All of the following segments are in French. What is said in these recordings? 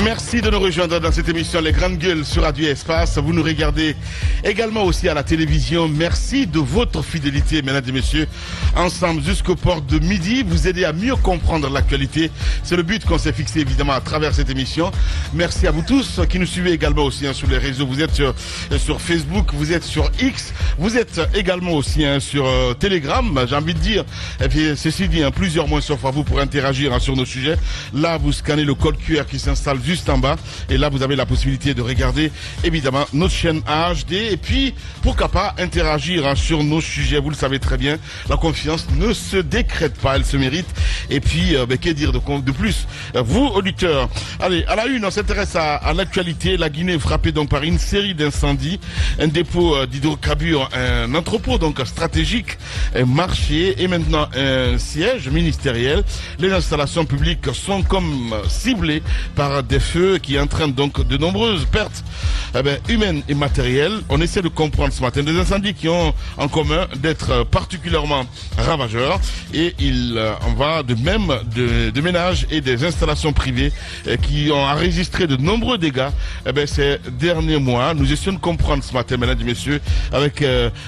Merci de nous rejoindre dans cette émission Les Grandes Gueules sur Radio Espace. Vous nous regardez également aussi à la télévision. Merci de votre fidélité, mesdames et messieurs. Ensemble jusqu'au port de midi, vous aider à mieux comprendre l'actualité. C'est le but qu'on s'est fixé évidemment à travers cette émission. Merci à vous tous qui nous suivez également aussi sur les réseaux. Vous êtes sur Facebook, vous êtes sur X, vous êtes également aussi sur Telegram, j'ai envie de dire. Et puis ceci dit, plusieurs moyens s'offrent à vous pour interagir sur nos sujets. Là, vous scannez le code QR qui s'installe juste en bas et là vous avez la possibilité de regarder évidemment notre chaîne HD et puis pourquoi pas interagir sur nos sujets. Vous le savez très bien, la confiance ne se décrète pas, elle se mérite. Et puis que dire de plus, vous auditeurs. Allez, à la une, on s'intéresse à l'actualité. La Guinée est frappée donc par une série d'incendies, un dépôt d'hydrocarbures, un entrepôt donc stratégique, un marché et maintenant un siège ministériel. Les installations publiques sont comme ciblées par des feux qui entraînent donc de nombreuses pertes humaines et matérielles. On essaie de comprendre ce matin des incendies qui ont en commun d'être particulièrement ravageurs et il en va de même de ménages et des installations privées qui ont enregistré de nombreux dégâts ces derniers mois. Nous essayons de comprendre ce matin, mesdames et messieurs, avec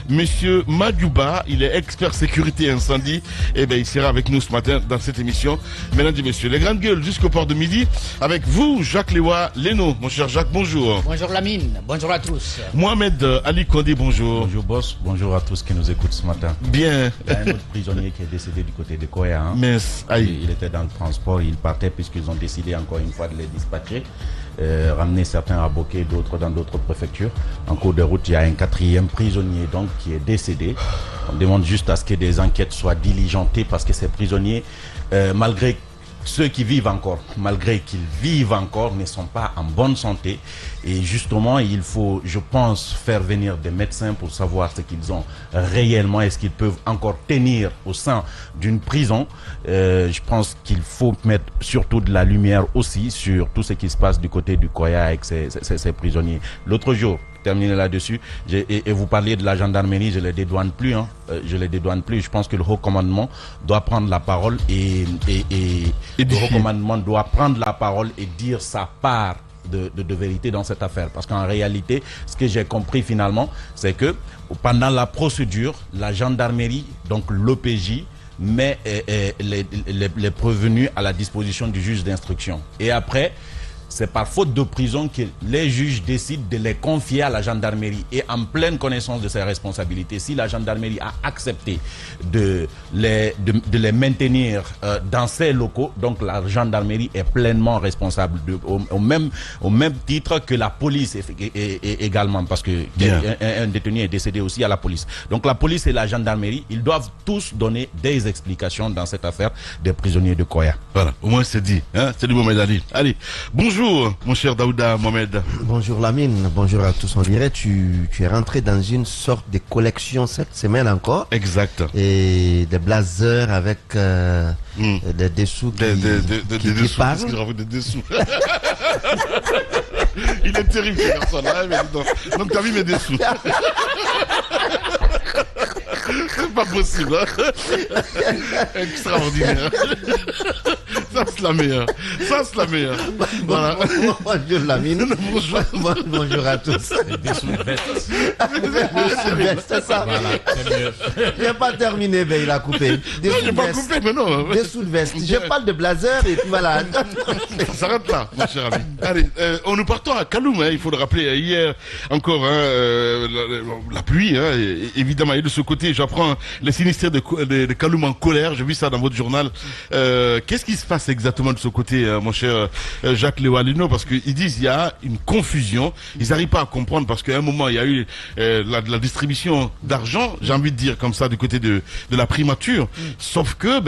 monsieur Madjouba, il est expert sécurité incendie. Il sera avec nous ce matin dans cette émission. Mesdames et messieurs, les grandes gueules jusqu'au port de midi avec vous, Jacques Lewa Leno. Mon cher Jacques, bonjour. Bonjour Lamine, bonjour à tous. Mohamed Ali Kondé, bonjour. Bonjour boss, bonjour à tous qui nous écoutent ce matin. Bien. Il y a un autre prisonnier qui est décédé du côté de Koya. Mais il était dans le transport, il partait puisqu'ils ont décidé encore une fois de les dispatcher. Ramener certains à Bokeh, d'autres dans d'autres préfectures. En cours de route, il y a un 4e prisonnier donc qui est décédé. On demande juste à ce que des enquêtes soient diligentées parce que ces prisonniers, malgré ceux qui vivent encore, malgré qu'ils vivent encore, ne sont pas en bonne santé. Et justement, il faut, je pense, faire venir des médecins pour savoir ce qu'ils ont réellement. Est-ce qu'ils peuvent encore tenir au sein d'une prison? Je pense qu'il faut mettre surtout de la lumière aussi sur tout ce qui se passe du côté du Koya avec ces prisonniers. L'autre jour, terminer là-dessus, et vous parliez de la gendarmerie, je ne les dédouane plus. Je les dédouane plus. Je pense que le haut commandement doit prendre la parole et le haut commandement doit prendre la parole et dire sa part de vérité dans cette affaire. Parce qu'en réalité, ce que j'ai compris finalement, c'est que pendant la procédure, la gendarmerie, donc l'OPJ, met les prévenus à la disposition du juge d'instruction. Et après, c'est par faute de prison que les juges décident de les confier à la gendarmerie et en pleine connaissance de ses responsabilités. Si la gendarmerie a accepté de les maintenir dans ses locaux, donc la gendarmerie est pleinement responsable au même titre que la police également, parce que un détenu est décédé aussi à la police. Donc la police et la gendarmerie, ils doivent tous donner des explications dans cette affaire des prisonniers de Koya. Voilà, au moins c'est dit. C'est du Mohamed Ali. Allez, bonjour mon cher Daouda Mohamed. Bonjour Lamine, bonjour à tous. On dirait tu es rentré dans une sorte de collection cette semaine encore. Exact. Et des blazers avec des dessous qui parlent. Des dessous. Il est terrible ce garçon-là. Donc t'as vu mes dessous. C'est pas possible. Extraordinaire. Ça c'est la meilleure. Ça c'est la meilleure. Voilà. Bonjour Lamine. Bonjour à tous. C'est ça. Il n'a pas terminé, mais il a coupé. Non, j'ai pas coupé, mais non. Dessous de veste. Je parle de blazer et puis voilà. Ça s'arrête là, mon cher ami. Allez, nous partons à Kaloum. Il faut le rappeler. Hier encore, la pluie. Évidemment, et de ce côté, j'apprends les sinistrés de Kaloum en colère. J'ai vu ça dans votre journal. Qu'est-ce qui se passe exactement de ce côté, mon cher Jacques Lewa Leno? Parce qu'ils disent qu'il y a une confusion. Ils n'arrivent pas à comprendre parce qu'à un moment, il y a eu la distribution d'argent, j'ai envie de dire comme ça, du côté de la primature. Sauf que,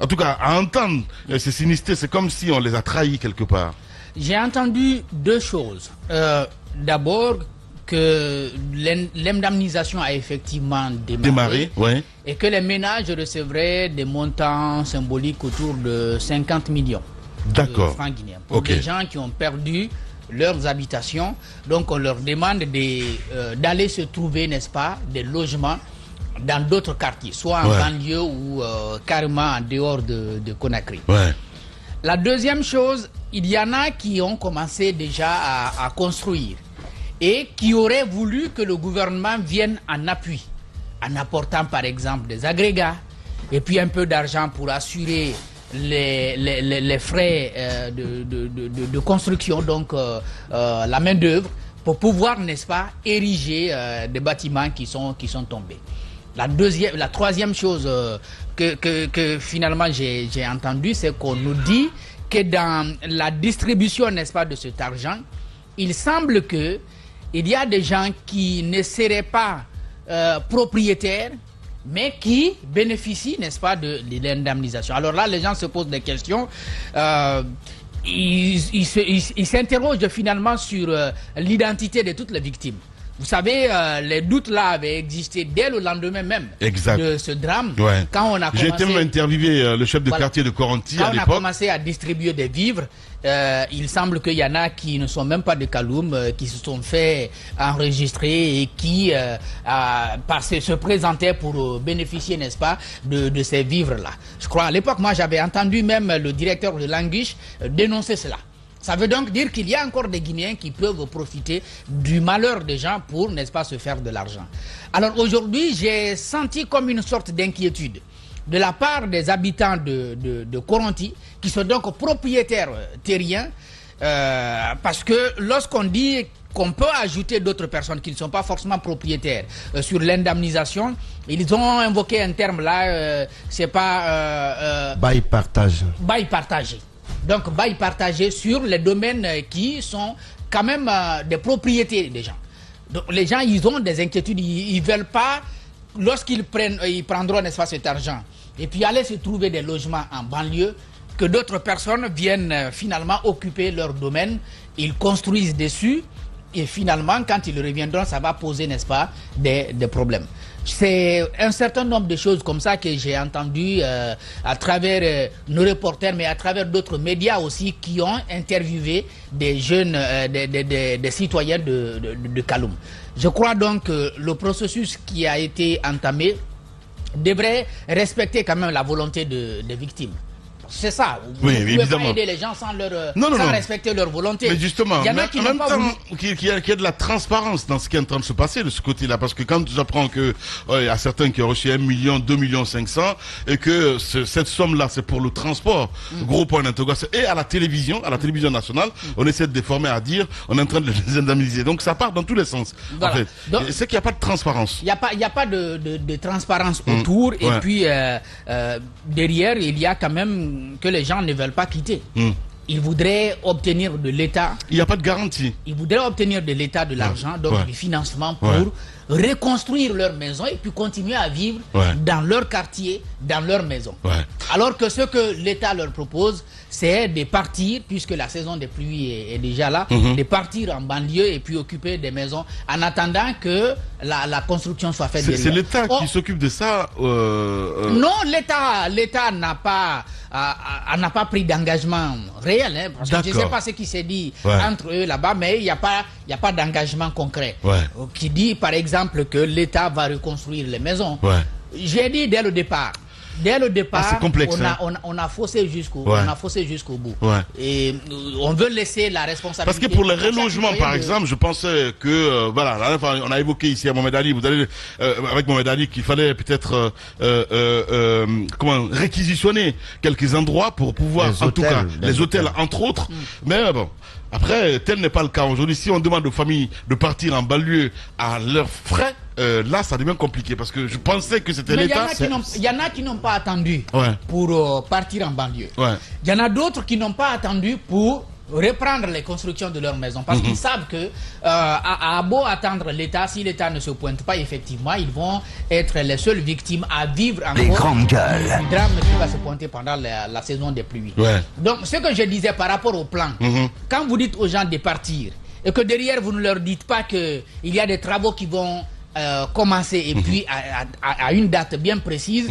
en tout cas, à entendre ces sinistrés, c'est comme si on les a trahis quelque part. J'ai entendu deux choses. D'abord, que l'indemnisation a effectivement démarré ouais. Et que les ménages recevraient des montants symboliques autour de 50 millions de francs guinéens. Pour des gens qui ont perdu leurs habitations. Donc on leur demande d'aller se trouver, n'est-ce pas, des logements dans d'autres quartiers, soit en banlieue ou carrément en dehors de Conakry. Ouais. La deuxième chose, il y en a qui ont commencé déjà à construire et qui auraient voulu que le gouvernement vienne en appui, en apportant par exemple des agrégats et puis un peu d'argent pour assurer les frais de construction, donc la main d'œuvre, pour pouvoir, n'est-ce pas, ériger des bâtiments qui sont tombés. La troisième chose que finalement j'ai entendu, c'est qu'on nous dit que dans la distribution, n'est-ce pas, de cet argent, il semble que il y a des gens qui ne seraient pas propriétaires, mais qui bénéficient, n'est-ce pas, de l'indemnisation. Alors là, les gens se posent des questions. Ils s'interrogent finalement sur l'identité de toutes les victimes. Vous savez, les doutes là avaient existé dès le lendemain même de ce drame. Ouais. Quand on a commencé... J'ai été interviewé le chef de quartier de Koronti à l'époque. Quand on a commencé à distribuer des vivres, il semble qu'il y en a qui ne sont même pas de Kaloum, qui se sont fait enregistrer et qui se présentaient pour bénéficier, n'est-ce pas, de ces vivres-là. Je crois, à l'époque, moi j'avais entendu même le directeur de l'Anguiche dénoncer cela. Ça veut donc dire qu'il y a encore des Guinéens qui peuvent profiter du malheur des gens pour, n'est-ce pas, se faire de l'argent. Alors aujourd'hui, j'ai senti comme une sorte d'inquiétude de la part des habitants de Koronti, qui sont donc propriétaires terriens, parce que lorsqu'on dit qu'on peut ajouter d'autres personnes qui ne sont pas forcément propriétaires sur l'indemnisation, ils ont invoqué un terme là, c'est pas... bail partage. Bail partagé. Donc, bail partagé sur les domaines qui sont quand même des propriétés des gens. Donc, les gens, ils ont des inquiétudes. Ils ne veulent pas, lorsqu'ils prendront, n'est-ce pas, cet argent, et puis aller se trouver des logements en banlieue, que d'autres personnes viennent finalement occuper leur domaine. Ils construisent dessus. Et finalement, quand ils reviendront, ça va poser, n'est-ce pas, des problèmes. C'est un certain nombre de choses comme ça que j'ai entendu à travers nos reporters, mais à travers d'autres médias aussi qui ont interviewé des jeunes, des citoyens de Kaloum. Je crois donc que le processus qui a été entamé devrait respecter quand même la volonté des victimes. C'est ça. Vous ne pouvez pas aider les gens sans respecter leur volonté. Mais justement, il y en a qui en même temps, qu'il y a de la transparence dans ce qui est en train de se passer de ce côté-là. Parce que quand j'apprends que il y a certains qui ont reçu 1 million, 2 millions 500 et que cette somme-là, c'est pour le transport, gros point d'interrogation. Et à la télévision nationale, on essaie de déformer à dire on est en train de les indemniser. Donc ça part dans tous les sens. Voilà. En fait. C'est qu'il n'y a pas de transparence. Il n'y a pas de transparence autour. Et puis derrière, il y a quand même que les gens ne veulent pas quitter. Ils voudraient obtenir de l'État... Il n'y a pas de garantie. Ils voudraient obtenir de l'État de l'argent, donc du financement pour reconstruire leur maison et puis continuer à vivre dans leur quartier, dans leur maison. Alors que ce que l'État leur propose, c'est de partir, puisque la saison des pluies est déjà là, de partir en banlieue et puis occuper des maisons en attendant que la construction soit faite. C'est l'État qui s'occupe de ça Non, l'État n'a pas pris d'engagement réel, hein, parce que je ne sais pas ce qui s'est dit entre eux là-bas, mais il n'y a pas d'engagement concret qui dit par exemple que l'État va reconstruire les maisons. J'ai dit dès le départ. C'est complexe, on a faussé jusqu'au bout. Et on veut laisser la responsabilité. Parce que pour le relogement, par exemple, je pensais que, voilà, on a évoqué ici à Mohamed Ali, avec Mohamed Ali, qu'il fallait peut-être réquisitionner quelques endroits pour pouvoir, les hôtels, entre autres. Mais bon. Après, tel n'est pas le cas aujourd'hui. Si on demande aux familles de partir en banlieue à leurs frais, là, ça devient compliqué parce que je pensais que c'était l'État. Il y en a qui n'ont pas attendu pour partir en banlieue. Il y en a d'autres qui n'ont pas attendu pour reprendre les constructions de leur maison parce qu'ils savent que à beau attendre l'État, si l'État ne se pointe pas, effectivement, ils vont être les seules victimes à vivre encore les grandes gueules. Le drame qui va se pointer pendant la saison des pluies. Donc, ce que je disais par rapport au plan, quand vous dites aux gens de partir et que derrière vous ne leur dites pas qu'il y a des travaux qui vont commencer et puis à une date bien précise,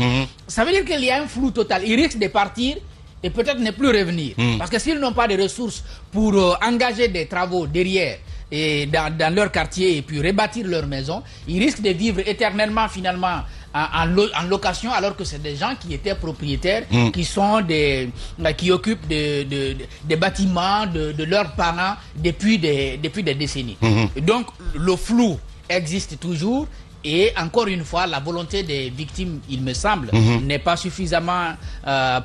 ça veut dire qu'il y a un flou total. Ils risquent de partir et peut-être ne plus revenir. Parce que s'ils n'ont pas de ressources pour engager des travaux derrière et dans leur quartier et puis rebâtir leur maison, ils risquent de vivre éternellement finalement en location, alors que c'est des gens qui étaient propriétaires, qui occupent des bâtiments de leurs parents depuis des décennies. Donc le flou existe toujours. Et encore une fois, la volonté des victimes, il me semble, n'est pas suffisamment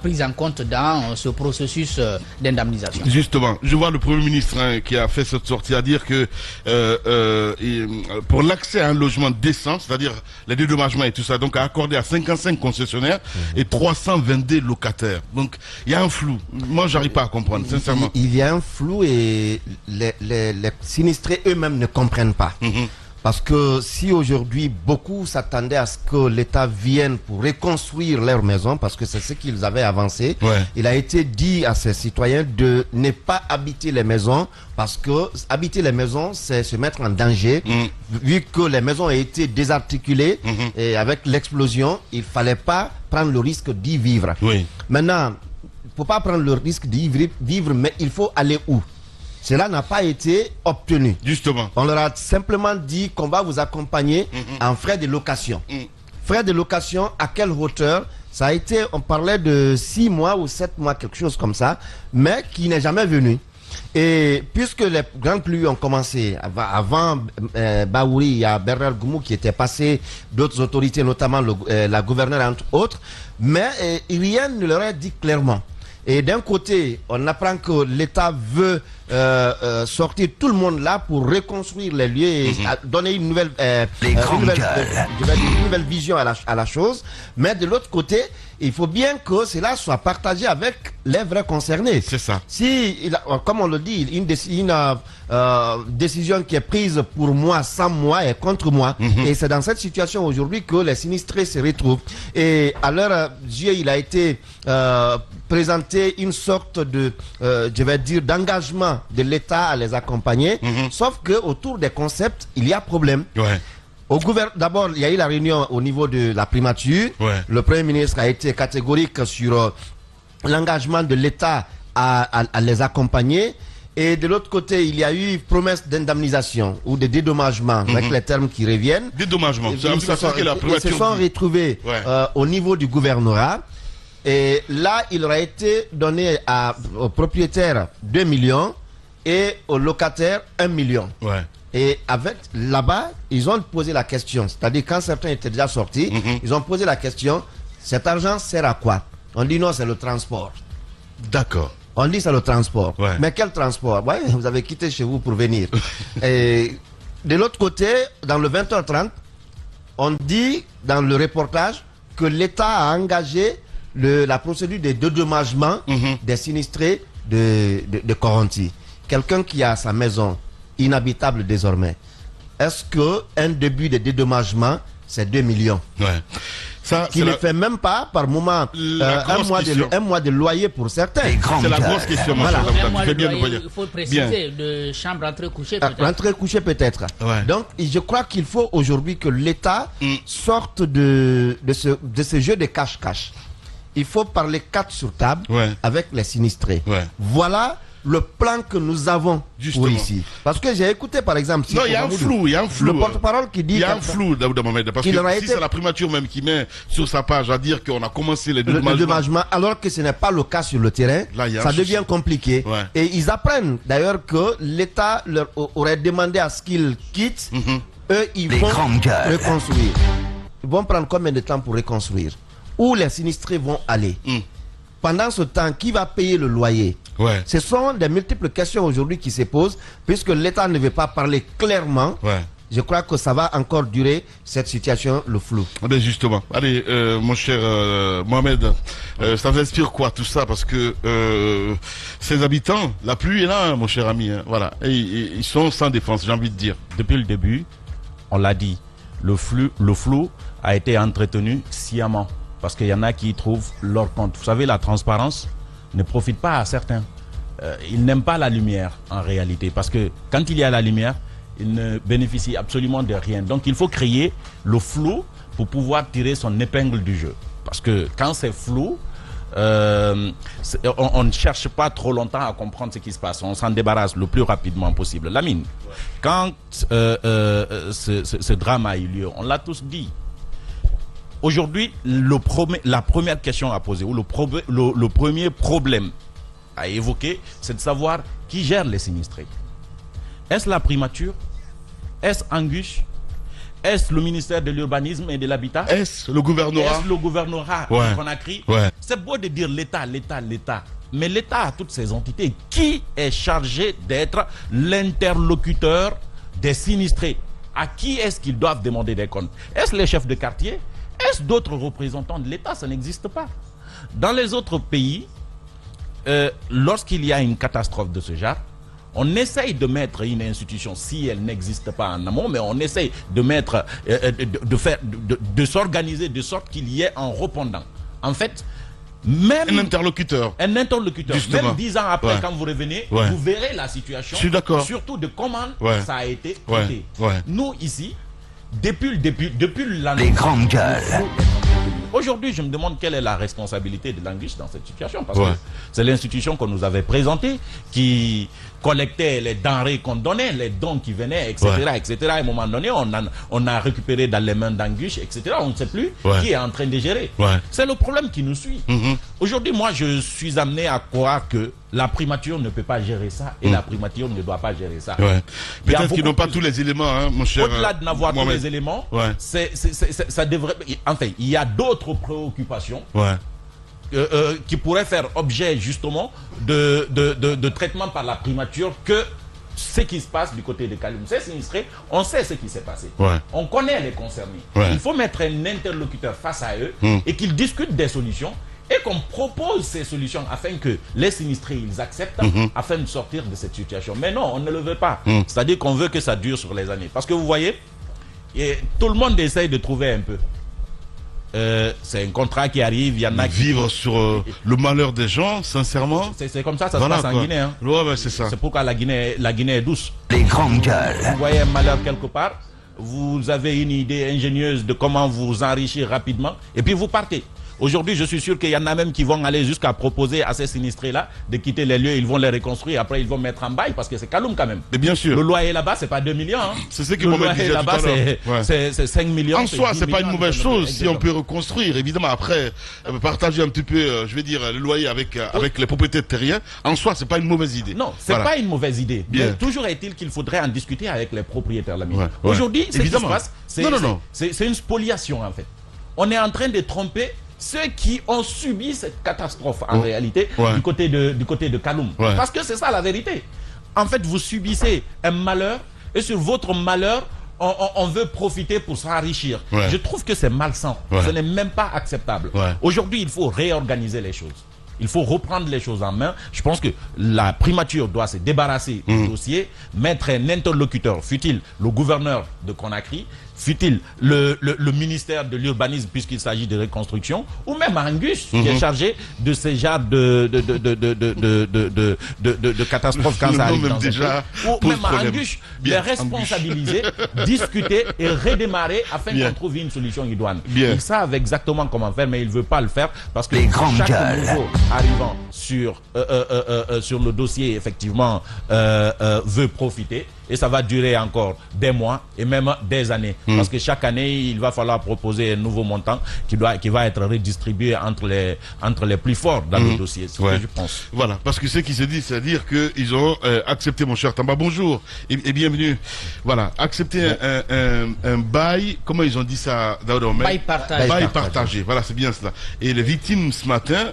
prise en compte dans ce processus d'indemnisation. Justement, je vois le Premier ministre qui a fait cette sortie à dire que pour l'accès à un logement décent, c'est-à-dire les dédommagements et tout ça, donc à accorder à 55 concessionnaires et 322 locataires. Donc il y a un flou. Moi, j'arrive pas à comprendre, sincèrement. Il y a un flou et les sinistrés eux-mêmes ne comprennent pas. Parce que si aujourd'hui beaucoup s'attendaient à ce que l'État vienne pour reconstruire leur maison, parce que c'est ce qu'ils avaient avancé, il a été dit à ces citoyens de ne pas habiter les maisons, parce que habiter les maisons, c'est se mettre en danger, vu que les maisons ont été désarticulées, et avec l'explosion, il ne fallait pas prendre le risque d'y vivre. Maintenant, il ne faut pas prendre le risque d'y vivre, mais il faut aller où? Cela n'a pas été obtenu. Justement. On leur a simplement dit qu'on va vous accompagner en frais de location. Frais de location, à quelle hauteur? Ça a été, on parlait de 6 mois ou 7 mois, quelque chose comme ça, mais qui n'est jamais venu. Et puisque les grandes pluies ont commencé, avant Baouri, il y a Bernard Goumou qui était passé, d'autres autorités, notamment la gouverneure entre autres, mais rien ne leur a dit clairement. Et d'un côté, on apprend que l'État veut sortir tout le monde là pour reconstruire les lieux et donner une nouvelle, une nouvelle vision à la chose. Mais de l'autre côté, il faut bien que cela soit partagé avec les vrais concernés. C'est ça. Si, comme on le dit, une décision qui est prise pour moi, sans moi et contre moi. Et c'est dans cette situation aujourd'hui que les sinistrés se retrouvent. Et à leurs yeux, il a été présenté une sorte de, je vais dire, d'engagement de l'État à les accompagner. Sauf que autour des concepts, il y a problème. D'abord, il y a eu la réunion au niveau de la primature. Le Premier ministre a été catégorique sur l'engagement de l'État à les accompagner. Et de l'autre côté, il y a eu promesse d'indemnisation ou de dédommagement, avec les termes qui reviennent. Dédommagement, ils se sont retrouvés au niveau du gouvernorat. Et là, il aurait été donné aux propriétaires 2 millions et aux locataires 1 million. Et avec là-bas, ils ont posé la question, c'est-à-dire quand certains étaient déjà sortis, ils ont posé la question, cet argent sert à quoi? On dit non, c'est le transport. D'accord. On dit c'est le transport. Mais quel transport? Vous avez quitté chez vous pour venir. Et de l'autre côté, dans le 20h30, on dit dans le reportage que l'État a engagé la procédure de dédommagement des sinistrés de Coronti. Quelqu'un qui a sa maison inhabitable désormais, est-ce qu'un début de dédommagement, c'est 2 millions? Ça, qui ne fait même pas par moment un mois de loyer pour certains. C'est la grosse question. Il faut préciser, de chambre rentrée-couchée peut-être. Rentrée-couchée peut-être. Donc, je crois qu'il faut aujourd'hui que l'État sorte de ce jeu de cache-cache. Il faut parler 4 sur table avec les sinistrés. Voilà le plan que nous avons pour ici. Parce que j'ai écouté par exemple... Non, il y a un flou, Le porte-parole qui dit... Il y a un flou, Daouda Mohamed, parce que si c'est la primature même qui met sur sa page à dire qu'on a commencé les dédommagements... alors que ce n'est pas le cas sur le terrain, là, ça devient compliqué. Et ils apprennent d'ailleurs que l'État leur aurait demandé à ce qu'ils quittent. Eux, ils vont reconstruire. Ils vont prendre combien de temps pour reconstruire? Où les sinistrés vont aller? Pendant ce temps, qui va payer le loyer? Ce sont des multiples questions aujourd'hui qui se posent, puisque l'État ne veut pas parler clairement. Je crois que ça va encore durer, cette situation, le flou. Justement. Allez, mon cher Mohamed, ça vous inspire quoi tout ça? Parce que ces habitants, la pluie est là, mon cher ami. Voilà. Et ils sont sans défense, j'ai envie de dire. Depuis le début, on l'a dit, le flou a été entretenu sciemment. Parce qu'il y en a qui trouvent leur compte. Vous savez, la transparence ne profite pas à certains. Ils n'aiment pas la lumière en réalité. Parce que quand il y a la lumière, ils ne bénéficient absolument de rien. Donc il faut créer le flou pour pouvoir tirer son épingle du jeu. Parce que quand c'est flou, on ne cherche pas trop longtemps à comprendre ce qui se passe. On s'en débarrasse le plus rapidement possible. Lamine, quand ce drame a eu lieu, on l'a tous dit. aujourd'hui, la première question à poser, ou le premier problème à évoquer, c'est de savoir qui gère les sinistrés. Est-ce la primature? Est-ce Angus? Est-ce le ministère de l'Urbanisme et de l'Habitat? Est-ce le gouvernorat? Est-ce le gouvernorat qu'on a créé? C'est beau de dire l'État. Mais l'État a toutes ces entités. Qui est chargé d'être l'interlocuteur des sinistrés? À qui est-ce qu'ils doivent demander des comptes? Est-ce les chefs de quartier? Est-ce d'autres représentants de l'État? Ça n'existe pas. Dans les autres pays, lorsqu'il y a une catastrophe de ce genre, on essaye de mettre une institution, si elle n'existe pas en amont, mais on essaye de mettre, de s'organiser de sorte qu'il y ait un répondant. En fait, même un interlocuteur. Justement. Même 10 ans après, quand vous revenez, vous verrez la situation. Je suis d'accord. Surtout de comment ça a été traité. Nous, ici, depuis l'année... Les grandes gueules. Aujourd'hui, je me demande quelle est la responsabilité de l'Angus dans cette situation. Parce que c'est l'institution qu'on nous avait présentée qui collectait les denrées qu'on donnait, les dons qui venaient, etc. etc. À un moment donné, on a récupéré dans les mains d'Angus, etc. On ne sait plus qui est en train de gérer. C'est le problème qui nous suit. Aujourd'hui, moi, je suis amené à croire que la primature ne peut pas gérer ça et la primature ne doit pas gérer ça. Peut-être qu'ils n'ont pas tous les éléments, hein, mon cher. Au-delà de n'avoir tous les éléments, ça devrait... Enfin, il y a d'autres préoccupations qui pourraient faire objet justement de traitement par la primature que ce qui se passe du côté de Kaloum. C'est sinistré, on sait ce qui s'est passé. On connaît les concernés. Il faut mettre un interlocuteur face à eux et qu'ils discutent des solutions et qu'on propose ces solutions afin que les sinistrés ils acceptent afin de sortir de cette situation. Mais non, on ne le veut pas. C'est-à-dire qu'on veut que ça dure sur les années. Parce que vous voyez, tout le monde essaye de trouver un peu. C'est un contrat qui arrive, il y en a qui... Vivre sur le malheur des gens, sincèrement. C'est comme ça, ça se passe en Guinée. Hein. C'est ça. C'est pourquoi la Guinée est douce. Les grandes gueules. Vous voyez un malheur quelque part, vous avez une idée ingénieuse de comment vous enrichir rapidement, et puis vous partez. Aujourd'hui, je suis sûr qu'il y en a même qui vont aller jusqu'à proposer à ces sinistrés-là de quitter les lieux, ils vont les reconstruire, après ils vont mettre en bail, parce que c'est Kaloum quand même. Mais bien sûr. Le loyer là-bas, c'est pas 2 millions. Hein. C'est ce qu'ils vont mettre là-bas, c'est 5 millions. En soi, c'est pas une mauvaise chose si on peut reconstruire. Évidemment, après, partager un petit peu, je vais dire, le loyer avec les propriétaires terriens, en soi, c'est pas une mauvaise idée. Non, c'est pas une mauvaise idée. Mais toujours est-il qu'il faudrait en discuter avec les propriétaires là. Aujourd'hui, ce qui se passe, c'est une spoliation en fait. On est en train de tromper ceux qui ont subi cette catastrophe en réalité du côté de Kaloum. Parce que c'est ça la vérité. En fait, vous subissez un malheur et sur votre malheur, on veut profiter pour s'enrichir. Je trouve que c'est malsain. Ce n'est même pas acceptable. Aujourd'hui, il faut réorganiser les choses. Il faut reprendre les choses en main. Je pense que la primature doit se débarrasser du dossier, mettre un interlocuteur, fut-il le gouverneur de Conakry, fut-il le ministère de l'Urbanisme puisqu'il s'agit de reconstruction, ou même Angus qui est chargé de ces genres de catastrophes quand ça arrive dans déjà ou même Angus les responsabiliser, discuter et redémarrer afin qu'on trouve une solution idoine. Ils savent exactement comment faire, mais ils ne veulent pas le faire parce que chaque nouveau arrivant sur le dossier effectivement veut profiter. Et ça va durer encore des mois et même des années. Parce que chaque année, il va falloir proposer un nouveau montant qui va être redistribué entre les plus forts dans le dossier. C'est ce que je pense. Voilà, parce que ce qui se dit, c'est-à-dire qu'ils ont accepté, mon cher Tamba, bonjour et bienvenue. Voilà, accepter un bail, comment ils ont dit ça, bail partagé. Bail partagé, voilà, c'est bien cela. Et les victimes ce matin,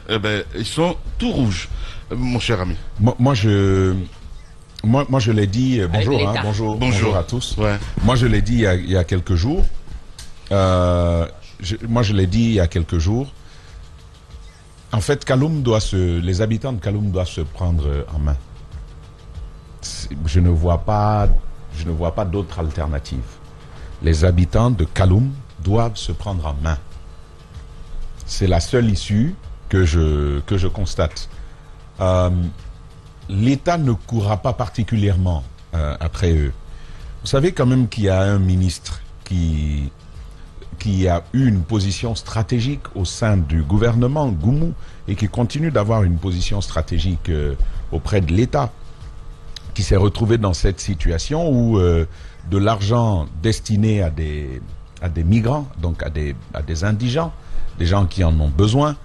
ils sont tout rouges, mon cher ami. Moi, je l'ai dit, bonjour à tous. Moi, je l'ai dit il y a quelques jours. En fait, les habitants de Kaloum doivent se prendre en main. Je ne vois pas d'autre alternative. Les habitants de Kaloum doivent se prendre en main. C'est la seule issue que je constate. L'État ne courra pas particulièrement après eux. Vous savez quand même qu'il y a un ministre qui a eu une position stratégique au sein du gouvernement, Goumou, et qui continue d'avoir une position stratégique auprès de l'État, qui s'est retrouvé dans cette situation où de l'argent destiné à des migrants, donc à des indigents, des gens qui en ont besoin.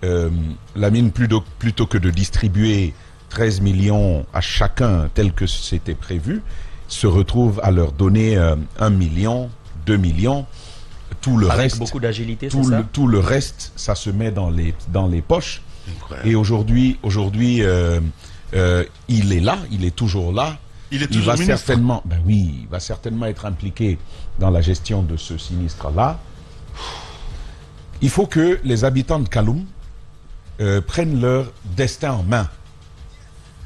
La mine, plutôt que de distribuer 13 millions à chacun tel que c'était prévu, se retrouve à leur donner 1 million, 2 millions. Tout le Avec reste, beaucoup d'agilité, tout le reste, ça se met dans les poches. Incroyable. Et aujourd'hui, il est là, il est toujours là. Il est toujours ministre. Certainement, ben oui, il va certainement être impliqué dans la gestion de ce sinistre-là. Il faut que les habitants de Kaloum prennent leur destin en main.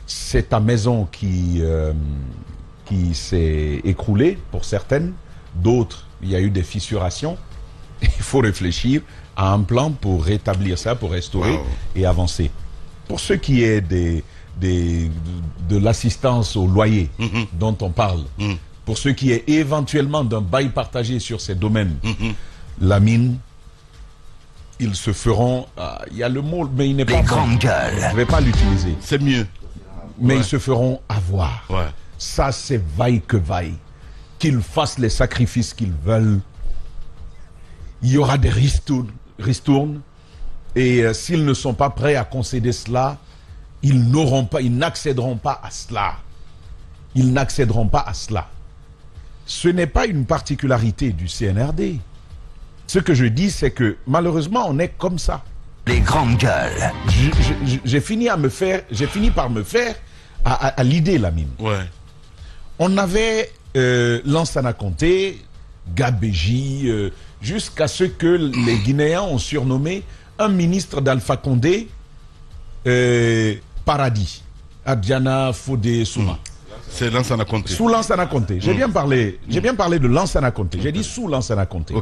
C'est ta maison qui s'est écroulée pour certaines, d'autres, il y a eu des fissurations. Il faut réfléchir à un plan pour rétablir ça, pour restaurer et avancer. Pour ce qui est de l'assistance au loyer dont on parle, pour ce qui est éventuellement d'un bail partagé sur ces domaines, la mine, ils se feront... Il y a le mot, mais il n'est pas bon. Je ne vais pas l'utiliser. C'est mieux. Mais ils se feront avoir. Ça, c'est vaille que vaille. Qu'ils fassent les sacrifices qu'ils veulent. Il y aura des ristournes. Et s'ils ne sont pas prêts à concéder cela, ils n'accéderont pas à cela. Ils n'accéderont pas à cela. Ce n'est pas une particularité du CNRD. Ce que je dis, c'est que malheureusement, on est comme ça. Les grandes gueules. J'ai fini par me faire à l'idée, la mine. On avait Lansana Conté, Gabéji, jusqu'à ce que les Guinéens ont surnommé un ministre d'Alpha Condé Paradis, Adjana Fodé Souma. C'est Lansana Conté. Sous Lansana Conté. J'ai bien parlé de Lansana Conté. J'ai dit sous Lansana Conté.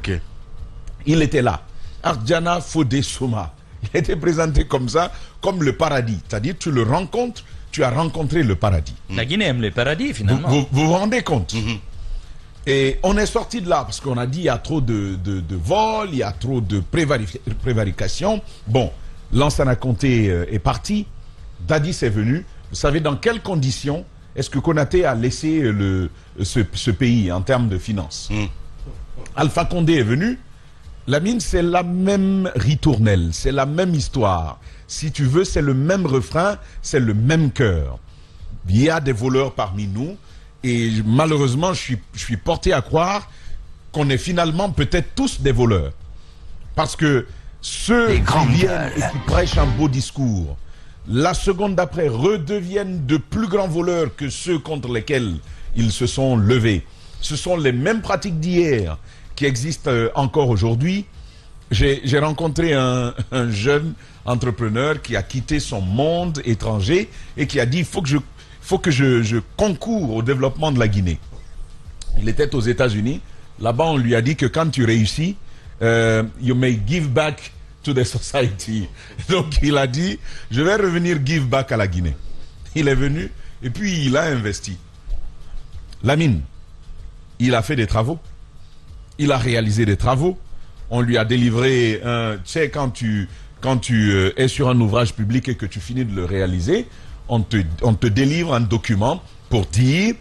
Il était là. Adjana Fodé Souma. Il était présenté comme ça, comme le paradis. C'est-à-dire, tu le rencontres, tu as rencontré le paradis. La Guinée aime le paradis, finalement. Vous vous rendez compte? Et on est sorti de là parce qu'on a dit il y a trop de vols, il y a trop de prévarication. Bon, Lansana Conté est parti, Dadis est venu. Vous savez dans quelles conditions est-ce que Konaté a laissé ce pays en termes de finances? Alpha Condé est venu. La mine, c'est la même ritournelle, c'est la même histoire. Si tu veux, c'est le même refrain, c'est le même cœur. Il y a des voleurs parmi nous et malheureusement, je suis porté à croire qu'on est finalement peut-être tous des voleurs. Parce que ceux qui viennent et qui prêchent un beau discours, la seconde d'après redeviennent de plus grands voleurs que ceux contre lesquels ils se sont levés. Ce sont les mêmes pratiques d'hier qui existent encore aujourd'hui. J'ai rencontré un jeune entrepreneur qui a quitté son monde étranger et qui a dit il faut que je concours au développement de la Guinée. Il était aux États-Unis. Là-bas, on lui a dit que quand tu réussis, you may give back to the society. Donc, il a dit je vais revenir give back à la Guinée. Il est venu et puis il a investi. La mine, il a fait des travaux. Il a réalisé des travaux. On lui a délivré un... Tu sais, quand tu es sur un ouvrage public et que tu finis de le réaliser, on te délivre un document pour dire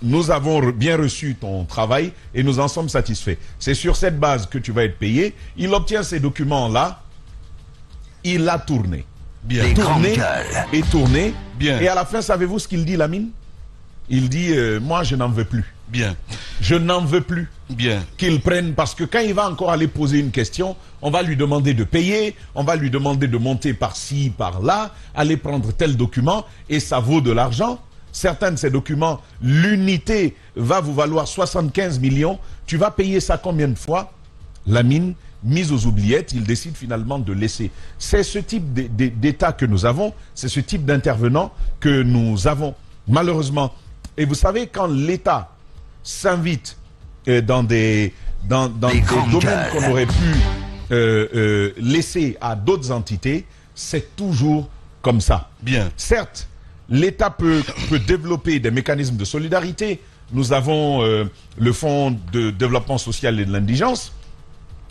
nous avons bien reçu ton travail et nous en sommes satisfaits. C'est sur cette base que tu vas être payé. Il obtient ces documents-là. Il a tourné. Bien. Tourné et tourné. Bien. Et à la fin, savez-vous ce qu'il dit, Lamine? Il dit moi, je n'en veux plus. Bien. Je n'en veux plus. Bien. Qu'il prenne, parce que quand il va encore aller poser une question, on va lui demander de payer, on va lui demander de monter par-ci, par-là, aller prendre tel document, et ça vaut de l'argent. Certains de ces documents, l'unité va vous valoir 75 millions. Tu vas payer ça combien de fois? La mine, mise aux oubliettes, il décide finalement de laisser. C'est ce type d'État que nous avons, c'est ce type d'intervenants que nous avons, malheureusement. Et vous savez, quand l'État s'invite dans des domaines qu'on aurait pu laisser à d'autres entités, c'est toujours comme ça. Bien. Certes, l'État peut développer des mécanismes de solidarité. Nous avons le Fonds de développement social et de l'indigence.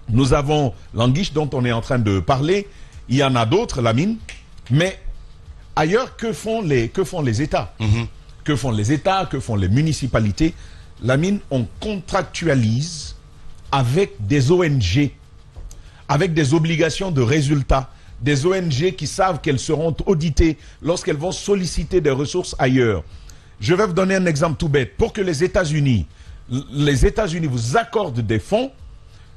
Nous avons l'Anguiche dont on est en train de parler. Il y en a d'autres, la mine. Mais ailleurs, que font les États? Que font les États? Que font les municipalités? La mine, on contractualise avec des ONG, avec des obligations de résultats, des ONG qui savent qu'elles seront auditées lorsqu'elles vont solliciter des ressources ailleurs. Je vais vous donner un exemple tout bête. Pour que les États-Unis vous accordent des fonds,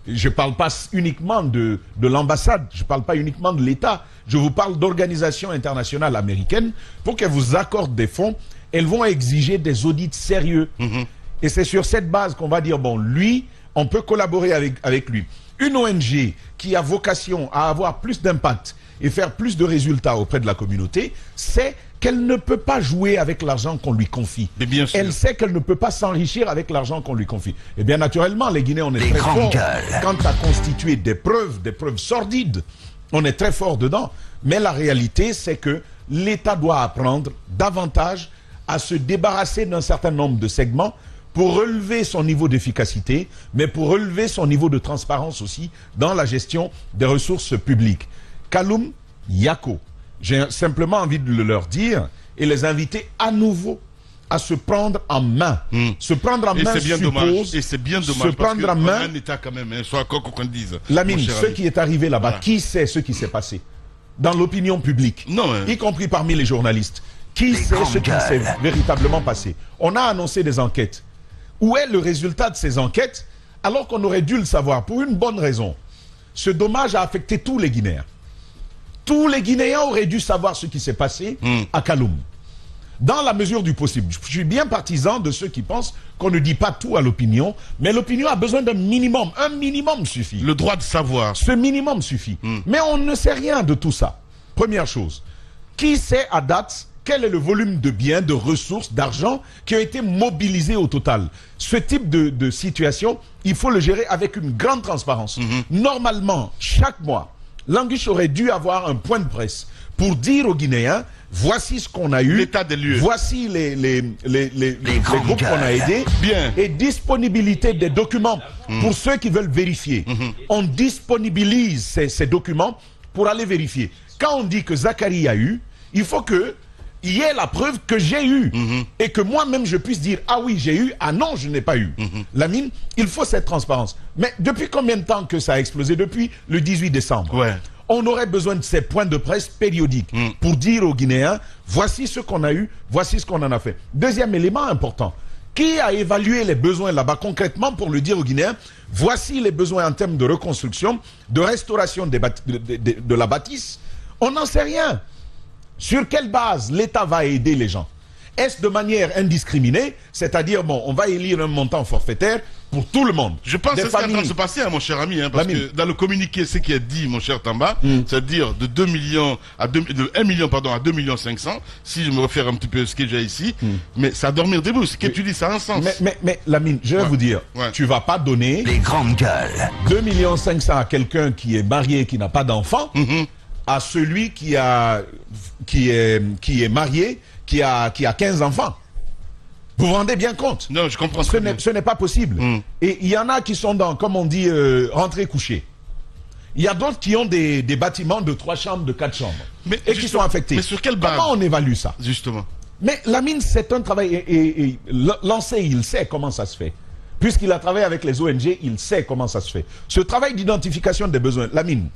je ne parle pas uniquement de l'ambassade, je ne parle pas uniquement de l'État, je vous parle d'organisations internationales américaines. Pour qu'elles vous accordent des fonds, elles vont exiger des audits sérieux. Et c'est sur cette base qu'on va dire, bon, lui, on peut collaborer avec lui. Une ONG qui a vocation à avoir plus d'impact et faire plus de résultats auprès de la communauté, c'est qu'elle ne peut pas jouer avec l'argent qu'on lui confie. Elle sait qu'elle ne peut pas s'enrichir avec l'argent qu'on lui confie. Et bien naturellement, les Guinéens, on est très forts quant à constituer des preuves sordides. On est très fort dedans. Mais la réalité, c'est que l'État doit apprendre davantage à se débarrasser d'un certain nombre de segments pour relever son niveau d'efficacité, mais pour relever son niveau de transparence aussi dans la gestion des ressources publiques. Kaloum, Yako, j'ai simplement envie de leur dire et les inviter à nouveau à se prendre en main. Se prendre en main suppose... Et c'est bien dommage, se prendre en main... un État quand même, soit quoi qu'on dise. Lamine, ce qui est arrivé là-bas, voilà. Qui sait ce qui s'est passé dans l'opinion publique, y compris parmi les journalistes? Qui sait ce qui s'est véritablement passé? On a annoncé des enquêtes. Où est le résultat de ces enquêtes alors qu'on aurait dû le savoir pour une bonne raison? Ce dommage a affecté tous les Guinéens. Tous les Guinéens auraient dû savoir ce qui s'est passé à Kaloum. Dans la mesure du possible. Je suis bien partisan de ceux qui pensent qu'on ne dit pas tout à l'opinion, mais l'opinion a besoin d'un minimum. Un minimum suffit. Le droit de savoir. Ce minimum suffit. Mais on ne sait rien de tout ça. Première chose. Qui sait à date quel est le volume de biens, de ressources, d'argent qui ont été mobilisés au total? Ce type de situation, il faut le gérer avec une grande transparence. Normalement, chaque mois, Languiche aurait dû avoir un point de presse pour dire aux Guinéens, voici ce qu'on a eu, l'état des lieux, voici les groupes qu'on a aidés, et disponibilité des documents pour ceux qui veulent vérifier. On disponibilise ces documents pour aller vérifier. Quand on dit que Zachary a eu, il faut que il y ait la preuve que j'ai eu et que moi-même je puisse dire ah oui j'ai eu, ah non je n'ai pas eu. Lamine, il faut cette transparence. Mais depuis combien de temps que ça a explosé? Depuis le 18 décembre. On aurait besoin de ces points de presse périodiques pour dire aux Guinéens voici ce qu'on a eu, voici ce qu'on en a fait. Deuxième élément important, qui a évalué les besoins là-bas concrètement pour le dire aux Guinéens voici les besoins en termes de reconstruction, de restauration de la bâtisse? On n'en sait rien. Sur quelle base l'État va aider les gens? Est-ce de manière indiscriminée? C'est-à-dire, bon, on va élire un montant forfaitaire pour tout le monde. Je pense que c'est ce qui est en train de se passer, mon cher ami, parce que dans le communiqué, ce qui est dit, mon cher Tamba, c'est-à-dire de 2 millions à 2 millions, à 2 millions 500, si je me réfère un petit peu à ce que j'ai ici, mais ça a dormir debout. Ce que tu dis, ça a un sens. Mais Lamine, je vais vous dire, tu vas pas donner les grandes gueules 2 millions 500 à quelqu'un qui est marié, qui n'a pas d'enfant, à celui qui est marié, qui a 15 enfants. Vous vous rendez bien compte? Non, je comprends. Ce n'est pas possible. Et il y en a qui sont dans, comme on dit, rentrée couchée. Il y a d'autres qui ont des bâtiments de 3 chambres, de 4 chambres. Et qui sont affectés. Mais sur quelle base? Comment on évalue ça? Justement. Mais Lamine, c'est un travail. Et Lancé, il sait comment ça se fait. Puisqu'il a travaillé avec les ONG, il sait comment ça se fait. Ce travail d'identification des besoins, Lamine,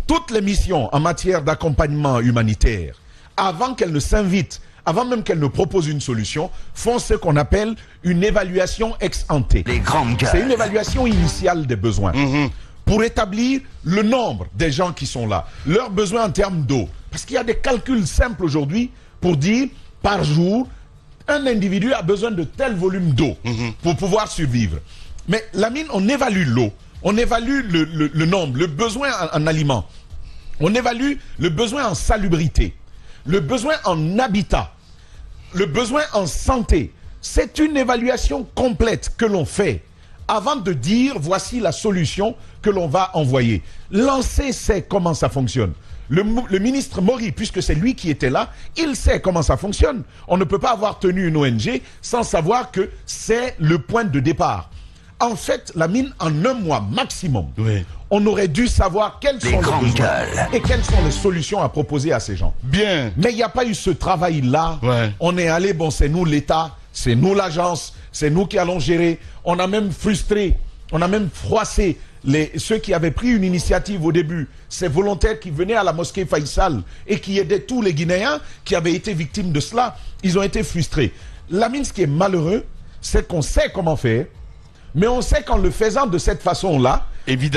toutes les missions en matière d'accompagnement humanitaire, avant qu'elles ne s'invitent, avant même qu'elles ne proposent une solution, font ce qu'on appelle une évaluation ex ante. C'est une évaluation initiale des besoins. Pour établir le nombre des gens qui sont là, leurs besoins en termes d'eau. Parce qu'il y a des calculs simples aujourd'hui pour dire, par jour, un individu a besoin de tel volume d'eau pour pouvoir survivre. Mais Lamine, on évalue l'eau, on évalue le nombre, le besoin en aliments. On évalue le besoin en salubrité, le besoin en habitat, le besoin en santé. C'est une évaluation complète que l'on fait avant de dire voici la solution que l'on va envoyer. Lancé sait comment ça fonctionne. Le ministre Mori, puisque c'est lui qui était là, il sait comment ça fonctionne. On ne peut pas avoir tenu une ONG sans savoir que c'est le point de départ. En fait, Lamine, en un mois maximum, on aurait dû savoir quels sont les besoins et quelles sont les solutions à proposer à ces gens. Bien. Mais il n'y a pas eu ce travail-là. On est allé, bon, c'est nous l'État, c'est nous l'agence, c'est nous qui allons gérer. On a même frustré On a même froissé ceux qui avaient pris une initiative au début, ces volontaires qui venaient à la mosquée Faisal et qui aidaient tous les Guinéens qui avaient été victimes de cela. Ils ont été frustrés. Lamine, ce qui est malheureux, c'est qu'on sait comment faire, mais on sait qu'en le faisant de cette façon-là,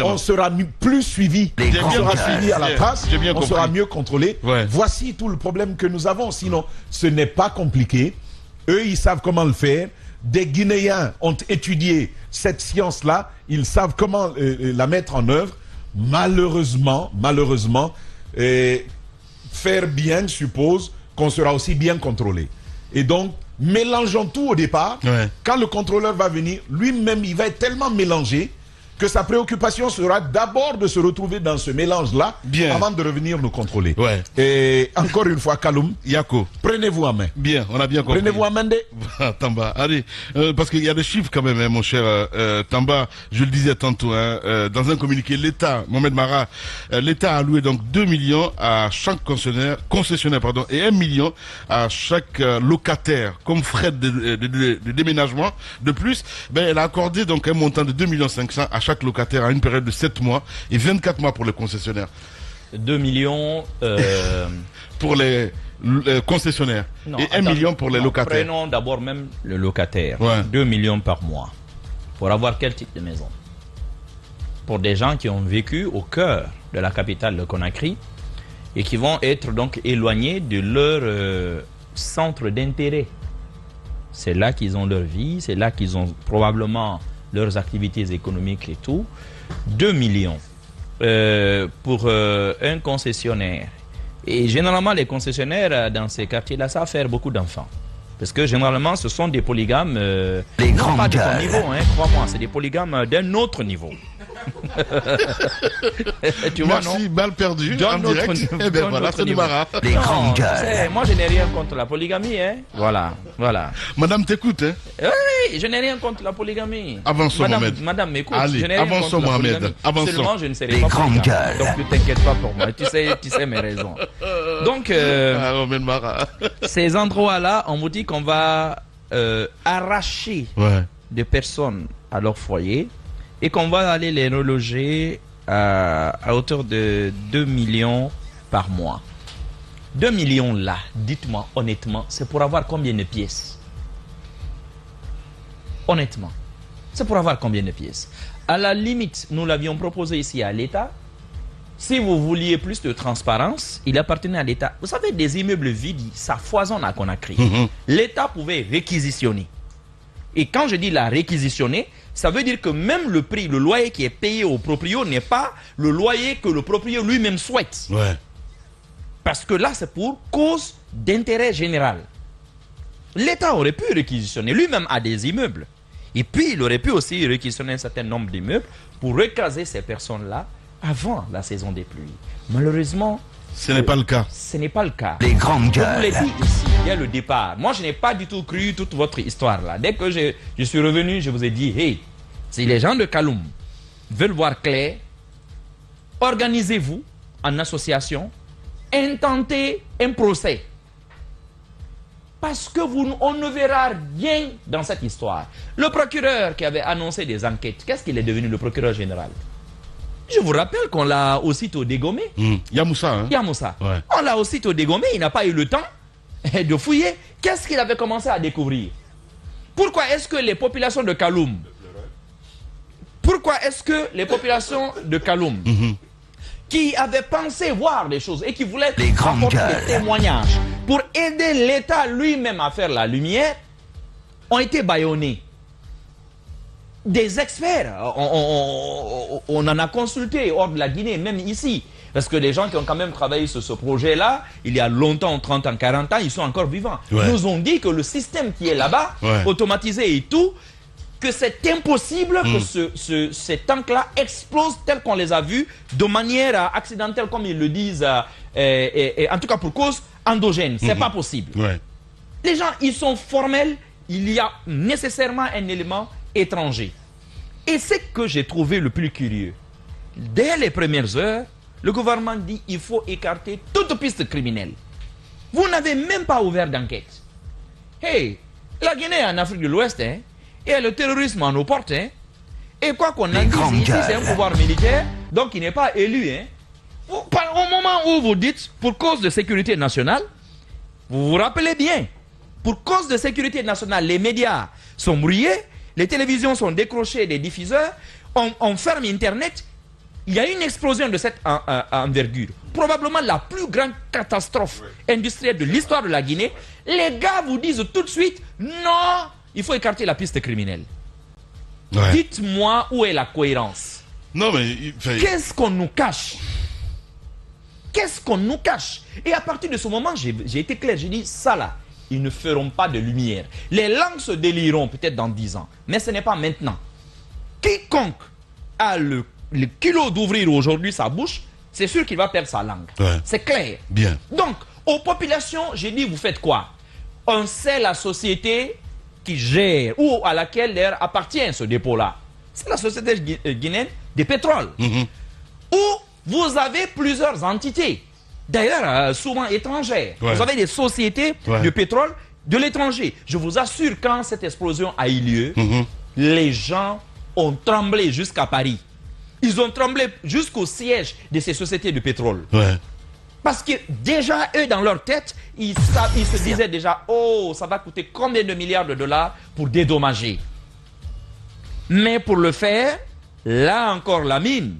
on sera plus suivi. On sera suivi à la trace, on sera mieux contrôlé. Ouais. Voici tout le problème que nous avons. Sinon, ce n'est pas compliqué. Eux, ils savent comment le faire. Des Guinéens ont étudié cette science-là. Ils savent comment la mettre en œuvre. Malheureusement, faire bien suppose qu'on sera aussi bien contrôlé. Et donc, mélangeons tout au départ. Ouais. Quand le contrôleur va venir, lui-même, il va être tellement mélangé que sa préoccupation sera d'abord de se retrouver dans ce mélange-là avant de revenir nous contrôler. Ouais. Et encore une fois, Kaloum, Yako, prenez-vous en main. Bien, on a bien compris. Prenez-vous en main Tamba, allez, parce qu'il y a des chiffres quand même, hein, mon cher Tamba, je le disais tantôt, hein, dans un communiqué, l'État, Mohamed Mara, l'État a alloué donc 2 millions à chaque concessionnaire, et 1 million à chaque locataire comme frais de déménagement. De plus, elle a accordé donc un montant de 2,5 millions à chaque locataire à une période de 7 mois et 24 mois pour les concessionnaires. 2 millions pour les concessionnaires et 1 million pour les locataires. Prenons d'abord même le locataire. Ouais. 2 millions par mois. Pour avoir quel type de maison? Pour des gens qui ont vécu au cœur de la capitale de Conakry et qui vont être donc éloignés de leur centre d'intérêt. C'est là qu'ils ont leur vie, c'est là qu'ils ont probablement leurs activités économiques et tout. 2 millions pour un concessionnaire. Et généralement, les concessionnaires dans ces quartiers-là savent faire beaucoup d'enfants. Parce que généralement, ce sont des polygames pas de ton niveau, hein, crois-moi, c'est des polygames d'un autre niveau. Tu vois, merci, balle perdue en direct. Eh ben voilà, c'est du Mara. Les grandes gueules. Moi, je n'ai rien contre la polygamie, hein. Voilà. Madame t'écoute, hein. Oui, je n'ai rien contre la polygamie. Avançons, Mohamed. Madame m'écoute. Allez, avançons, Mohamed. Avançons. Seulement, je ne serai pas polygame. Donc, ne t'inquiète pas pour moi. Tu sais mes raisons. Donc, ces endroits-là, on vous dit qu'on va arracher des personnes à leur foyer et qu'on va aller les reloger à hauteur de 2 millions par mois. 2 millions là, dites-moi honnêtement, c'est pour avoir combien de pièces? Honnêtement, c'est pour avoir combien de pièces? À la limite, nous l'avions proposé ici à l'État. Si vous vouliez plus de transparence, il appartenait à l'État. Vous savez, des immeubles vides, ça foisonne à Conakry. L'État pouvait réquisitionner. Et quand je dis la réquisitionner, ça veut dire que même le prix, le loyer qui est payé au proprio n'est pas le loyer que le proprio lui-même souhaite. Ouais. Parce que là, c'est pour cause d'intérêt général. L'État aurait pu réquisitionner, lui-même a des immeubles. Et puis, il aurait pu aussi réquisitionner un certain nombre d'immeubles pour recaser ces personnes-là avant la saison des pluies. Malheureusement, ce n'est pas le cas. Ce n'est pas le cas. Les grandes gueules. Je vous l'ai dit ici, dès le départ. Moi, je n'ai pas du tout cru toute votre histoire là. Dès que je suis revenu, je vous ai dit, hey, si les gens de Kaloum veulent voir clair, organisez-vous en association, intentez un procès. Parce que on ne verra rien dans cette histoire. Le procureur qui avait annoncé des enquêtes, qu'est-ce qu'il est devenu, le procureur général? Je vous rappelle qu'on l'a aussitôt dégommé. Yamoussa, hein? Yamoussa. Ouais. On l'a aussitôt dégommé, il n'a pas eu le temps de fouiller. Qu'est-ce qu'il avait commencé à découvrir? Pourquoi est-ce que les populations de Kaloum, qui avaient pensé voir des choses et qui voulaient apporter des témoignages pour aider l'État lui-même à faire la lumière, ont été bâillonnés? Des experts, on en a consulté hors de la Guinée, même ici. Parce que les gens qui ont quand même travaillé sur ce projet-là, il y a longtemps, 30 ans, 40 ans, ils sont encore vivants. Ouais. Nous ont dit que le système qui est là-bas, automatisé et tout, que c'est impossible que ces tanks-là explosent tels qu'on les a vus, de manière accidentelle, comme ils le disent, et en tout cas pour cause endogène. C'est pas possible. Ouais. Les gens, ils sont formels, il y a nécessairement un élément étranger. Et ce que j'ai trouvé le plus curieux, dès les premières heures, le gouvernement dit qu'il faut écarter toute piste criminelle. Vous n'avez même pas ouvert d'enquête. Hey, la Guinée est en Afrique de l'Ouest, hein, et le terrorisme en nos portes, hein, Et quoi qu'on a dit, ici c'est un pouvoir militaire, donc il n'est pas élu. Hein. Au moment où vous dites, pour cause de sécurité nationale, vous vous rappelez bien, pour cause de sécurité nationale, les médias sont brouillés, les télévisions sont décrochées des diffuseurs, on ferme Internet. Il y a une explosion de cette envergure. Probablement la plus grande catastrophe industrielle de l'histoire de la Guinée. Les gars vous disent tout de suite, non, il faut écarter la piste criminelle. Ouais. Dites-moi où est la cohérence. Non, mais... Qu'est-ce qu'on nous cache? Qu'est-ce qu'on nous cache? Et à partir de ce moment, j'ai été clair, j'ai dit, ça là, ils ne feront pas de lumière. Les langues se déliront peut-être dans 10 ans, mais ce n'est pas maintenant. Quiconque a le kilo d'ouvrir aujourd'hui sa bouche, c'est sûr qu'il va perdre sa langue. Ouais. C'est clair. Bien. Donc, aux populations, j'ai dit, vous faites quoi? On sait la société qui gère ou à laquelle l'air appartient ce dépôt-là. C'est la société guinéenne des pétroles. Où vous avez plusieurs entités, d'ailleurs souvent étrangères. Ouais. Vous avez des sociétés de pétrole de l'étranger. Je vous assure, quand cette explosion a eu lieu, les gens ont tremblé jusqu'à Paris. Ils ont tremblé jusqu'au siège de ces sociétés de pétrole. Ouais. Parce que déjà, eux, dans leur tête, ils se disaient déjà, oh, ça va coûter combien de milliards de dollars pour dédommager. Mais pour le faire, là encore, la mine,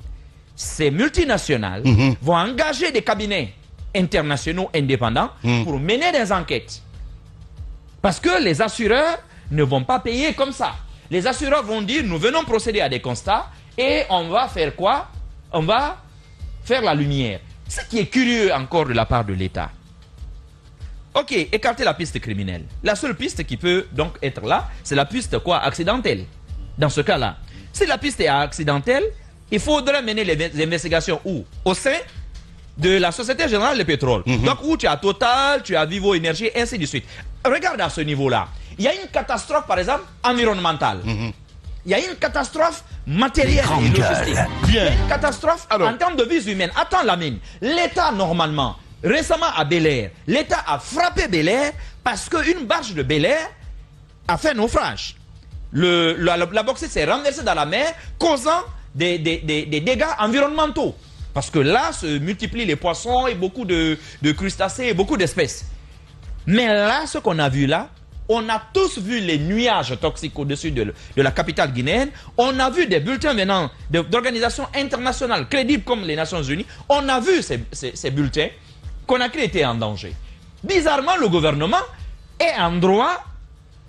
ces multinationales vont engager des cabinets internationaux indépendants pour mener des enquêtes. Parce que les assureurs ne vont pas payer comme ça. Les assureurs vont dire, nous venons procéder à des constats et on va faire quoi? On va faire la lumière. Ce qui est curieux encore de la part de l'État. Ok, écarter la piste criminelle. La seule piste qui peut donc être là, c'est la piste quoi? Accidentelle. Dans ce cas-là. Si la piste est accidentelle, il faudrait mener les investigations où? Au sein de la Société Générale de Pétrole. Donc où tu as Total, tu as Vivo Énergie, ainsi de suite. Regarde à ce niveau-là. Il y a une catastrophe, par exemple, environnementale. Il y a une catastrophe matérielle et logistique. Il y a une catastrophe en termes de vies humaines. Attends, Lamine. L'État, normalement, récemment à Bel Air, l'État a frappé Bel Air parce qu'une barge de Bel Air a fait naufrage. La bauxite s'est renversée dans la mer, causant des dégâts environnementaux. Parce que là se multiplient les poissons et beaucoup de crustacés et beaucoup d'espèces. Mais là, ce qu'on a vu là, on a tous vu les nuages toxiques au-dessus de la capitale guinéenne. On a vu des bulletins venant d'organisations internationales crédibles comme les Nations Unies. On a vu ces bulletins. Conakry était en danger. Bizarrement, le gouvernement est en droit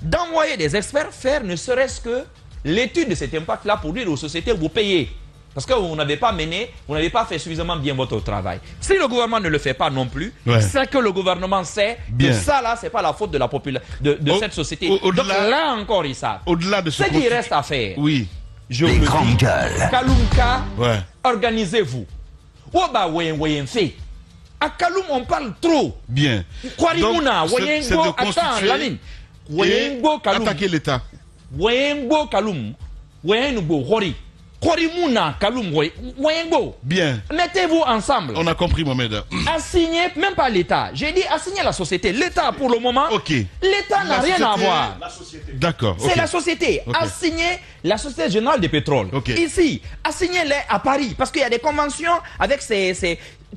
d'envoyer des experts faire ne serait-ce que l'étude de cet impact-là pour dire aux sociétés, vous payez. Parce que vous n'avez pas mené, vous n'avez pas fait suffisamment bien votre travail. Si le gouvernement ne le fait pas non plus, c'est que le gouvernement sait que ça là, c'est pas la faute de la population, de cette société. Donc là encore, ils savent. Au-delà de ce qui reste à faire, je les vous grandes dis, gueules. Kaloumka, organisez-vous. Fait. À Kaloum, on parle trop. Bien. Kwarimuna, Wayengo, attends, Lamine. Wayengo, Kaloum. Attaquer l'État. Wayengo, Kaloum. Wayengo, Hori. Kwarimuna, Kaloum, Wayengo. Bien. Mettez-vous ensemble. On a compris, Mohamed. Assigner, même pas l'État. J'ai dit assigner la société. L'État, pour le moment, l'État n'a rien à voir. D'accord. C'est la société. Assigner la Société Générale des Pétroles. Ici, assignez-les à Paris. Parce qu'il y a des conventions avec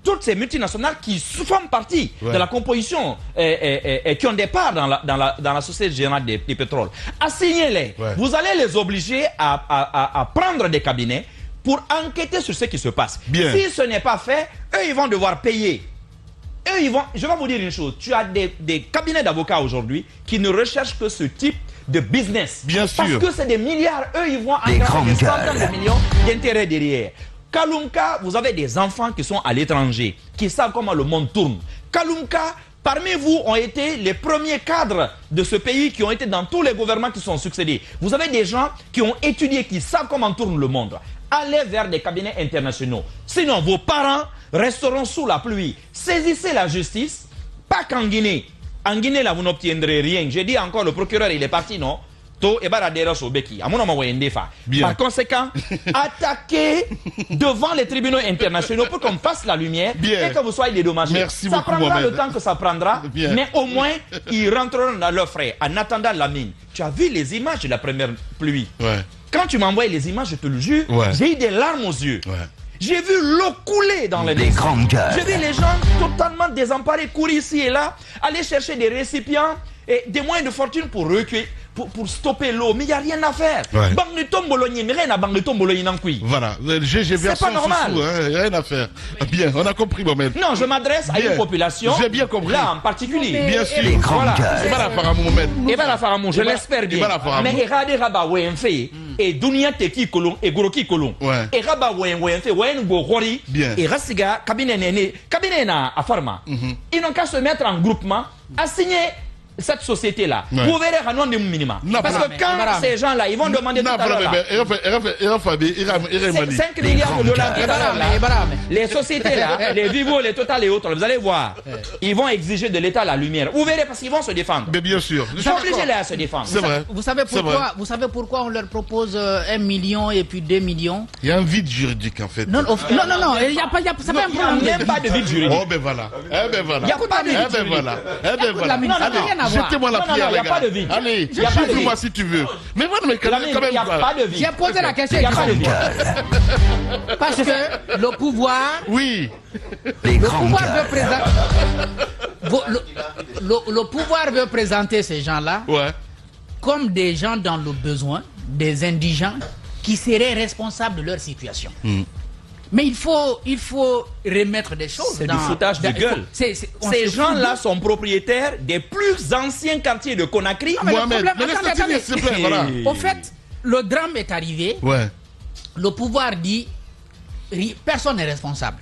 toutes ces multinationales qui font partie de la composition et qui ont des parts dans la Société Générale des Pétroles. Assignez-les. Vous allez les obliger à prendre des cabinets pour enquêter sur ce qui se passe. Si ce n'est pas fait, eux, ils vont devoir payer. Je vais vous dire une chose. Tu as des cabinets d'avocats aujourd'hui qui ne recherchent que ce type de business. Parce que c'est des milliards. Eux, ils vont engager des centaines de millions d'intérêts derrière. Kaloumka, vous avez des enfants qui sont à l'étranger, qui savent comment le monde tourne. Kaloumka, parmi vous ont été les premiers cadres de ce pays qui ont été dans tous les gouvernements qui sont succédés. Vous avez des gens qui ont étudié, qui savent comment tourne le monde. Allez vers des cabinets internationaux. Sinon, vos parents resteront sous la pluie. Saisissez la justice, pas qu'en Guinée. En Guinée, là, vous n'obtiendrez rien. J'ai dit encore, le procureur, il est parti, non? Par conséquent, attaquez devant les tribunaux internationaux pour qu'on fasse la lumière et que vous soyez dédommagés. Merci ça beaucoup, prendra Mohamed. le temps que ça prendra, mais au moins, ils rentreront dans leurs frais. En attendant la mine, tu as vu les images de la première pluie. Quand tu m'envoies les images, je te le jure, j'ai eu des larmes aux yeux. J'ai vu l'eau couler dans les grandes gueules. J'ai vu les gens totalement désemparés courir ici et là, aller chercher des récipients et des moyens de fortune pour recueillir, pour stopper l'eau. Mais il n'y a rien à faire. Ouais. Voilà, j'ai bien c'est pas normal. Rien à faire. Bien, on a compris, Mohamed. Non, je m'adresse à une population. J'ai bien compris. Là en particulier. Bien sûr. Les grandes gueules. C'est pas la Faramou, Mohamed. Et bien la Faramou, je l'espère bien. Mais regardez Rabat Wenfe et Dunia Teki Kolon et Goroki Kolon. Et Rabat Wenfe, Wen Gori. Bien. Et Rassiga, cabinet na à Pharma. Ils n'ont qu'à se mettre en groupement, à signer cette société-là. Vous verrez un nom de minimum. Parce que quand ces gens-là, ils vont demander tout à l'heure 5 milliards de dollars, les sociétés-là, les Vivo, les Total et autres, vous allez voir, ils vont exiger de l'État la lumière. Vous verrez parce qu'ils vont se défendre. Mais bien sûr. Ils sont obligés à se défendre. C'est vrai. Vous savez pourquoi on leur propose 1 million et puis 2 millions? Il y a un vide juridique en fait. Non, il n'y a pas, ça fait un problème. Il n'y a même pas de vide juridique. Oh ben voilà. Il n'y a pas de vide juridique. Jetez-moi la pierre, il n'y a pas de vide. Allez, jette-moi si tu veux. Mais voilà, mais quand même. Il n'y a pas de vide. J'ai posé la question. Il n'y a pas de vide. Parce que le pouvoir. Oui. Les Le grandes pouvoir gueules. veut présenter. Le pouvoir veut présenter ces gens-là comme des gens dans le besoin, des indigents qui seraient responsables de leur situation. Mais il faut remettre des choses. C'est du foutage de gueule. Ces gens-là sont propriétaires des plus anciens quartiers de Conakry. Mohamed, attendez. s'il te plaît, voilà. Au fait, le drame est arrivé. Le pouvoir dit personne n'est responsable.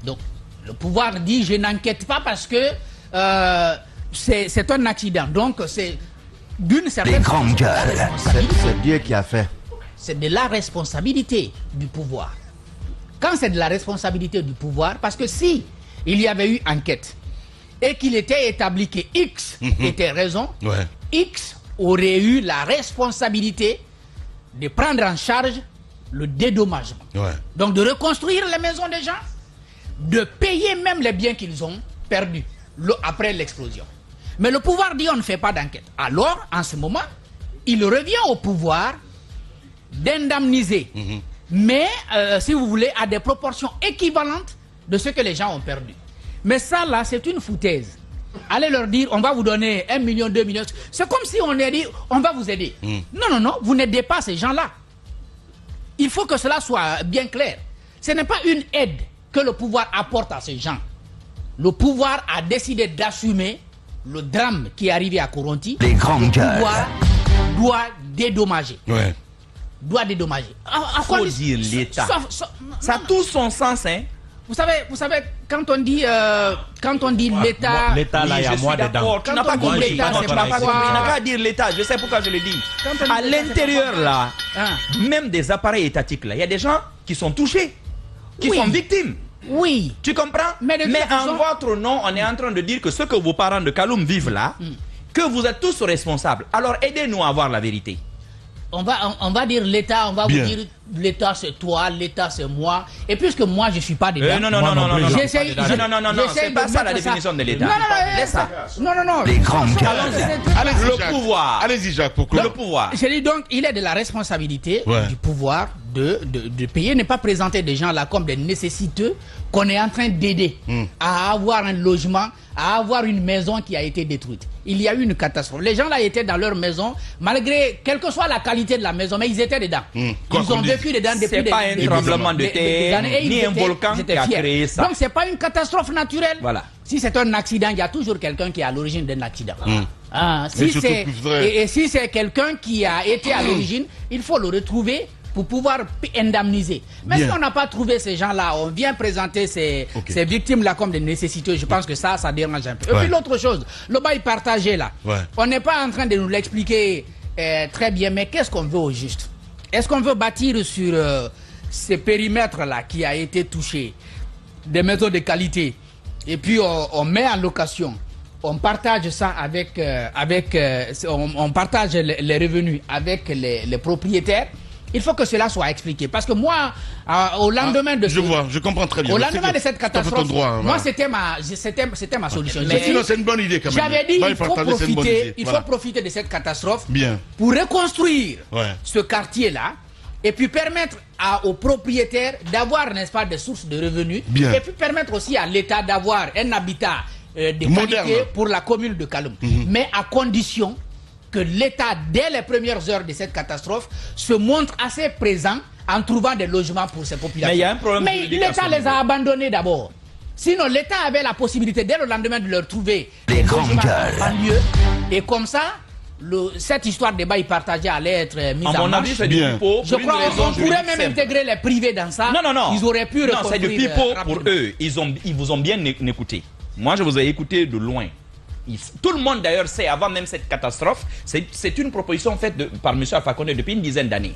Donc, le pouvoir dit je n'enquête pas parce que c'est un accident. Donc, c'est d'une certaine responsabilité. C'est Dieu qui a fait. C'est de la responsabilité du pouvoir. Quand c'est de la responsabilité du pouvoir, parce que si il y avait eu enquête et qu'il était établi que X était raison, X aurait eu la responsabilité de prendre en charge le dédommagement. Donc de reconstruire les maisons des gens, de payer même les biens qu'ils ont perdus après l'explosion. Mais le pouvoir dit on ne fait pas d'enquête. Alors, en ce moment, il revient au pouvoir d'indemniser. Mais, si vous voulez, à des proportions équivalentes de ce que les gens ont perdu. Mais ça, là, c'est une foutaise. Allez leur dire, on va vous donner 1 million, 2 millions. C'est comme si on a dit, on va vous aider. Non, vous n'aidez pas ces gens-là. Il faut que cela soit bien clair. Ce n'est pas une aide que le pouvoir apporte à ces gens. Le pouvoir a décidé d'assumer le drame qui est arrivé à Koronti. Les grandes gueules. Le pouvoir doit dédommager. Doit dédommager. Il faut dire l'État. Ça a tout son sens, hein. Vous savez, quand on dit l'État... L'État, là, il y a moi dedans. Tu n'as pas compris. Tu n'as pas qu'à dire l'État. Je sais pourquoi je le dis. À l'intérieur, là, même des appareils étatiques, là, il y a des gens qui sont touchés, qui sont victimes. Oui. Tu comprends? Mais en votre nom, on est en train de dire que ce que vos parents de Kaloum vivent là, que vous êtes tous responsables. Alors aidez-nous à voir la vérité. On va dire l'État, on va vous dire l'État c'est toi, l'État c'est moi. Et puisque moi je suis pas dedans. Non, c'est pas ça la définition de l'État. Non. Les grandes gueules. Le pouvoir. Allez-y, Jacques, pour le pouvoir. Je dis donc, il est de la responsabilité du pouvoir de payer, ne pas présenter des gens là comme des nécessiteux qu'on est en train d'aider à avoir un logement, à avoir une maison qui a été détruite. Il y a eu une catastrophe. Les gens là étaient dans leur maison, malgré quelle que soit la qualité de la maison, mais ils étaient dedans. Ils ont vécu dedans depuis des pas un tremblement de terre, ni un volcan qui a créé ça. Donc c'est pas une catastrophe naturelle. Voilà. Si c'est un accident, il y a toujours quelqu'un qui est à l'origine d'un accident. Si c'est quelqu'un qui a été à l'origine, il faut le retrouver pour pouvoir indemniser. Mais si on n'a pas trouvé ces gens-là, on vient présenter ces victimes-là comme des nécessiteux, je pense que ça dérange un peu. Et puis l'autre chose, le bail partagé là, on n'est pas en train de nous l'expliquer très bien, mais qu'est-ce qu'on veut au juste? Est-ce qu'on veut bâtir sur ces périmètres-là qui a été touché des maisons de qualité et puis on met en location, on partage ça on partage les revenus avec les propriétaires. Il faut que cela soit expliqué. Parce que moi, au lendemain de... Je comprends très bien. Au lendemain de cette catastrophe, moi, c'était ma solution. Mais sinon, c'est une bonne idée quand même. J'avais dit il faut profiter de cette catastrophe pour reconstruire ce quartier-là et puis permettre aux propriétaires d'avoir, n'est-ce pas, des sources de revenus. Et puis permettre aussi à l'État d'avoir un habitat de qualité pour la commune de Kaloum. Mais à condition que l'État, dès les premières heures de cette catastrophe, se montre assez présent en trouvant des logements pour ces populations. Mais il y a un problème. Mais l'État les a abandonnés d'abord. Sinon, l'État avait la possibilité, dès le lendemain, de leur trouver des logements en banlieue. Et comme ça, cette histoire de bail partagé allait être mise en marche. C'est du pipeau. Je crois qu'on pourrait même intégrer les privés dans ça. Non. Ils auraient pu reconstruire. Non, c'est du pipeau pour eux. Ils vous ont bien écouté. Moi, je vous ai écouté de loin. Tout le monde d'ailleurs sait, avant même cette catastrophe, c'est une proposition faite par M. Alpha Condé depuis une dizaine d'années.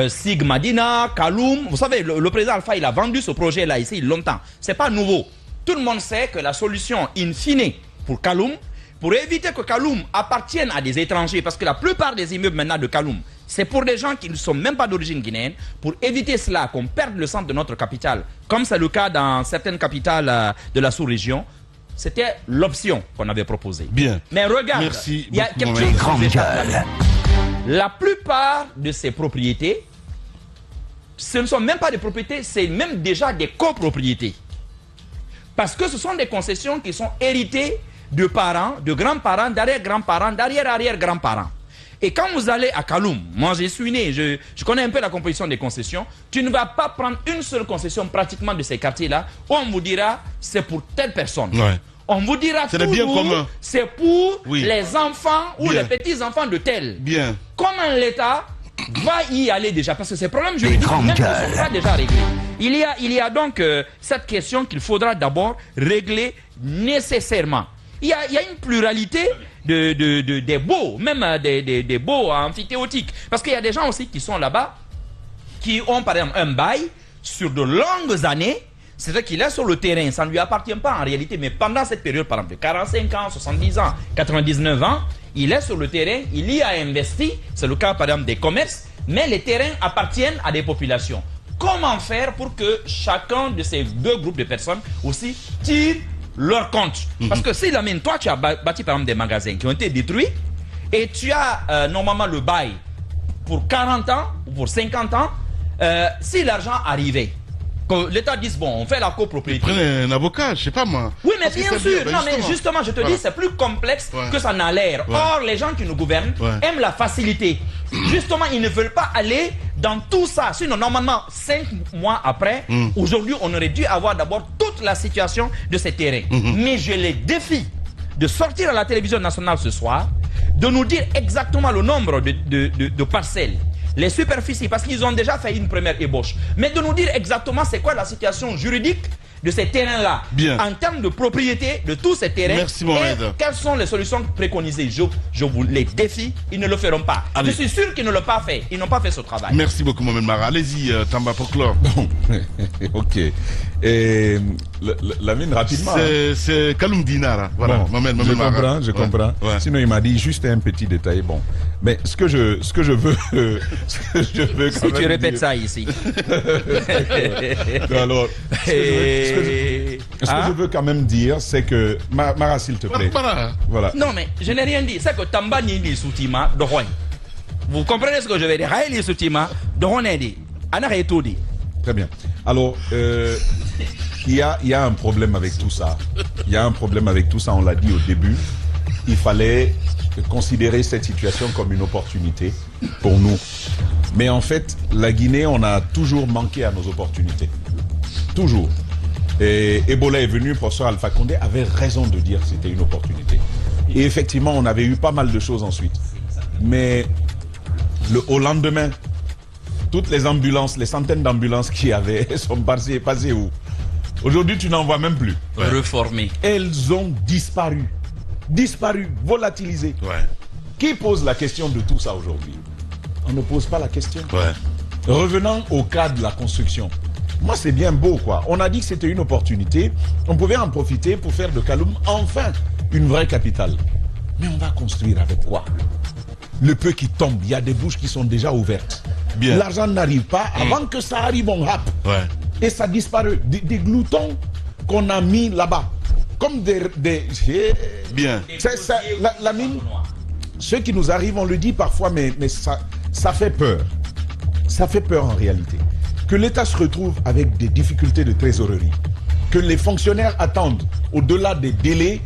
Sigmadina, Kaloum, vous savez, le président Alpha, il a vendu ce projet-là ici longtemps. C'est pas nouveau. Tout le monde sait que la solution in fine pour Kaloum, pour éviter que Kaloum appartienne à des étrangers, parce que la plupart des immeubles maintenant de Kaloum, c'est pour des gens qui ne sont même pas d'origine guinéenne, pour éviter cela, qu'on perde le centre de notre capitale, comme c'est le cas dans certaines capitales de la sous-région. C'était l'option qu'on avait proposée. Mais regarde, il y a quelque chose de la plupart de ces propriétés, ce ne sont même pas des propriétés, c'est même déjà des copropriétés. Parce que ce sont des concessions qui sont héritées de parents, de grands-parents, d'arrière-grands-parents, d'arrière-arrière-grands-parents. Et quand vous allez à Kaloum, moi je suis né, je connais un peu la composition des concessions, tu ne vas pas prendre une seule concession pratiquement de ces quartiers-là, où on vous dira c'est pour telle personne. On vous dira toujours c'est pour les enfants ou les petits-enfants de tel. Comment l'État va y aller déjà? Parce que ces problèmes juridiques ne sont pas déjà réglés. Il y a donc cette question qu'il faudra d'abord régler nécessairement. Il y a une pluralité des baux, même des baux amphithéotiques. Parce qu'il y a des gens aussi qui sont là-bas, qui ont par exemple un bail sur de longues années. C'est-à-dire qu'il est sur le terrain, ça ne lui appartient pas en réalité, mais pendant cette période, par exemple, de 45 ans, 70 ans, 99 ans, il est sur le terrain, il y a investi, c'est le cas par exemple des commerces, mais les terrains appartiennent à des populations. Comment faire pour que chacun de ces deux groupes de personnes aussi tire leur compte? Parce que si Lamine, toi tu as bâti par exemple des magasins qui ont été détruits et tu as normalement le bail pour 40 ans ou pour 50 ans, si l'argent arrivait, que l'État dise bon, on fait la copropriété. Prenez un avocat, je sais pas moi. Oui, mais bien sûr. Non, mais justement, je te dis, c'est plus complexe que ça n'a l'air. Or, les gens qui nous gouvernent aiment la facilité. Justement, ils ne veulent pas aller dans tout ça. Sinon, normalement, 5 mois après, aujourd'hui, on aurait dû avoir d'abord toute la situation de ces terrains. Mais je les défie de sortir à la télévision nationale ce soir, de nous dire exactement le nombre de parcelles, les superficies, parce qu'ils ont déjà fait une première ébauche. Mais de nous dire exactement c'est quoi la situation juridique de ces terrains-là, en termes de propriété de tous ces terrains. Merci, Mohamed. Et quelles sont les solutions préconisées? Je vous les défie, ils ne le feront pas. Allez. Je suis sûr qu'ils ne l'ont pas fait. Ils n'ont pas fait ce travail. Merci beaucoup, Mohamed Mara. Allez-y, Tamba, pour clore. Bon, ok. Et Lamine, rapidement. C'est Kaloum Dinara. Voilà, bon, Mohamed je comprends. Ouais. Sinon, il m'a dit juste un petit détail. Bon, mais ce que je veux, si tu répètes ça ici. Alors, ce que je veux quand même dire, c'est que Mara, s'il te plaît. Voilà. Non, mais je n'ai rien dit. C'est que Tamba Nindi Soutima Dohoy. Vous comprenez ce que je veux dire? Raël Soutima Dohonedi. Anna Etodi. Très bien. Alors, il y a un problème avec tout ça. Il y a un problème avec tout ça, on l'a dit au début. Il fallait considérer cette situation comme une opportunité pour nous. Mais en fait, la Guinée, on a toujours manqué à nos opportunités. Toujours. Et Ebola est venu, professeur Alpha Condé avait raison de dire que c'était une opportunité. Et effectivement, on avait eu pas mal de choses ensuite. Mais au lendemain, toutes les ambulances, les centaines d'ambulances qu'il y avait, sont passées où? Aujourd'hui, tu n'en vois même plus. Reformées. Elles ont disparu. Disparu, volatilisé. Qui pose la question de tout ça aujourd'hui? On ne pose pas la question. Revenant au cas de la construction. Moi, c'est bien beau, quoi. On a dit que c'était une opportunité. On pouvait en profiter pour faire de Kaloum, enfin, une vraie capitale. Mais on va construire avec quoi? Le peu qui tombe, il y a des bouches qui sont déjà ouvertes. L'argent n'arrive pas. Avant que ça arrive, on happe. Et ça disparaît. Des gloutons qu'on a mis là-bas. Comme des Bien. La mine, ce qui nous arrive, on le dit parfois, mais ça fait peur. Ça fait peur en réalité. Que l'État se retrouve avec des difficultés de trésorerie. Que les fonctionnaires attendent au-delà des délais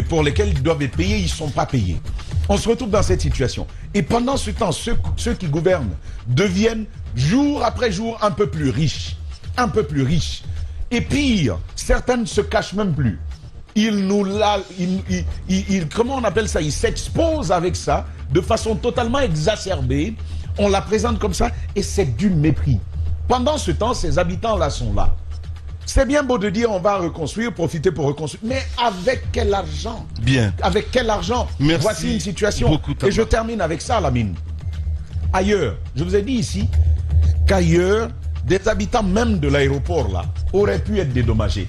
pour lesquels ils doivent être payés, ils ne sont pas payés. On se retrouve dans cette situation. Et pendant ce temps, ceux qui gouvernent deviennent jour après jour un peu plus riches. Un peu plus riches. Et pire, certains ne se cachent même plus. Comment on appelle ça? Ils s'exposent avec ça de façon totalement exacerbée. On la présente comme ça et c'est du mépris. Pendant ce temps, ces habitants-là sont là. C'est bien beau de dire on va reconstruire, profiter pour reconstruire. Mais avec quel argent? Bien. Avec quel argent? Merci. Voici une situation. Beaucoup, et je termine avec ça, Lamine. Ailleurs, je vous ai dit ici qu'ailleurs, des habitants même de l'aéroport là auraient pu être dédommagés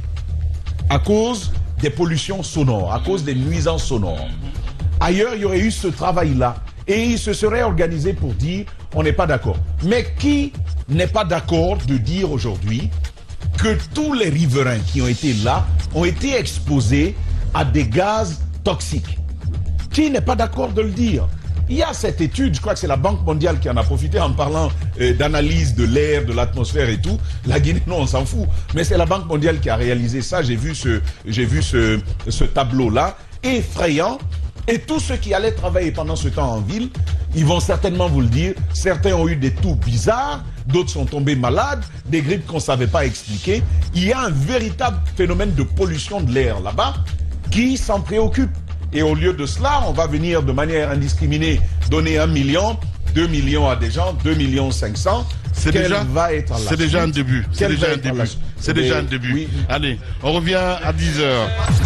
à cause des pollutions sonores, à cause des nuisances sonores. Ailleurs, il y aurait eu ce travail-là et ils se seraient organisés pour dire on n'est pas d'accord. Mais qui n'est pas d'accord de dire aujourd'hui que tous les riverains qui ont été là ont été exposés à des gaz toxiques? Qui n'est pas d'accord de le dire? Il y a cette étude, je crois que c'est la Banque mondiale qui en a profité en parlant d'analyse de l'air, de l'atmosphère et tout. La Guinée, non, on s'en fout. Mais c'est la Banque mondiale qui a réalisé ça. J'ai vu ce tableau-là, effrayant. Et tous ceux qui allaient travailler pendant ce temps en ville, ils vont certainement vous le dire. Certains ont eu des toux bizarres, d'autres sont tombés malades, des grippes qu'on ne savait pas expliquer. Il y a un véritable phénomène de pollution de l'air là-bas qui s'en préoccupe. Et au lieu de cela, on va venir de manière indiscriminée donner 1 million, 2 millions à des gens, 2 millions 500. C'est déjà un début. C'est déjà un début. Oui. Allez, on revient à 10h.